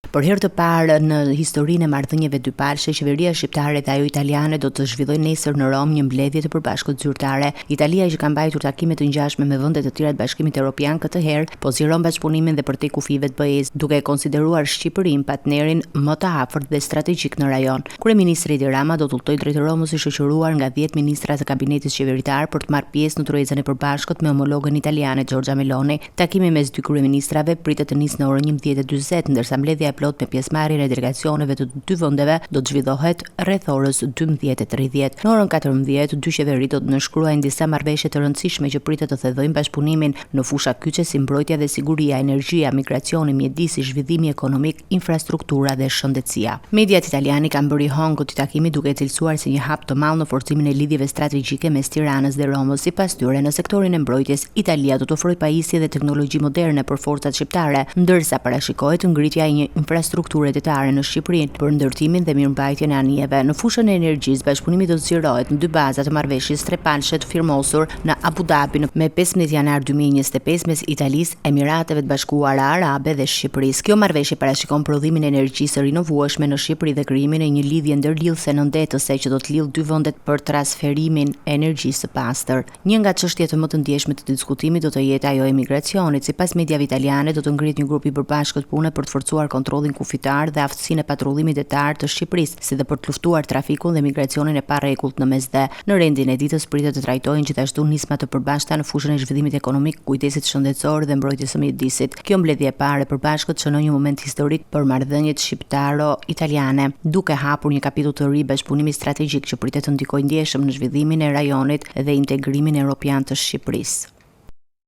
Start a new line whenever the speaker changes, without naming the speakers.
Për herë të parë në historinë e marrëdhënieve dypalshe, qeveria shqiptare dhe ajo italiane do të zhvillojnë nesër në Rom një mbledhje të përbashkët zyrtare. Italia që ka mbajtur takime të ngjashme me vende të tjera të Bashkimit Evropian këtë herë, poziron bashkëpunimin dhe përtej kufive të BE-s, duke konsideruar Shqipërinë partnerin më të afërt dhe strategjik në rajon. Kryeministri Edi Rama do të udhtojë drejt Romës i shoqëruar nga 10 ministra të kabinetit qeveritar për të marrë pjesë në tryezën e përbashkët me homologën italiane Giorgia Meloni. Takimi mes dy kryeministrave pritet të nisë në orën 11:40, ndërsa mbledhja e plot me pjesëmarrjen e delegacioneve të dy vendeve do të zhvillohet rreth orës 12:30. Në orën 14 dy qeveri do të nënshkruajnë disa marrëveshje të rëndësishme që pritet të thellojnë bashkëpunimin në fusha kyçe si mbrojtja dhe siguria, energjia, migracioni, mjedisi, zhvillimi ekonomik, infrastruktura dhe shëndetësia. Mediat italiane kanë bërë hong këtij takimi duke cilësuar si një hap të madh në forcimin e lidhjeve strategjike mes Tiranës dhe Romës. Sipas tyre, në sektorin e mbrojtjes, Italia do të ofrojë pajisje dhe teknologji moderne për forcat shqiptare, ndërsa parashikohet ngritja e një infrastrukture detare në Shqipëri për ndërtimin dhe mirëmbajtjen e anijeve. Në fushën e energjisë, bashkëpunimi do të zgjerohet në dy baza të marrëveshjes trepalshe të firmosur në Abu Dhabi me 15 janar 2025 mes Italisë, Emirateve të Bashkuara Arabe dhe Shqipërisë. Kjo marrëveshje parashikon prodhimin e energjisë së rinovueshme në Shqipëri dhe krijimin e një lidhje ndërlidhëse nëndetëse që do të lidhë dy vendet për transferimin e energjisë së pastër. Një nga çështjet më të ndjeshme të diskutimit do të jetë ajo e migracionit. Sipas mediave italiane, do të ngrihet një grup i përbashkët pune për të forcuar kontrollin kufitar dhe aftësinë e patrullimit detar të Shqipërisë, si dhe për të luftuar trafikun dhe migracionin e parregullt në mesdhe. Në rendin e ditës pritet të trajtojnë gjithashtu nisma të përbashkëta në fushën e zhvillimit ekonomik, kujdesit shëndetësor dhe mbrojtjes së mjedisit. Kjo mbledhje e parë e përbashkët shënon një moment historik për marrëdhëniet shqiptaro-italiane, duke hapur një kapitull të ri bashkëpunimi strategjik që pritet të ndikojë ndjeshëm në zhvillimin e rajonit dhe integrimin evropian të Shqipërisë.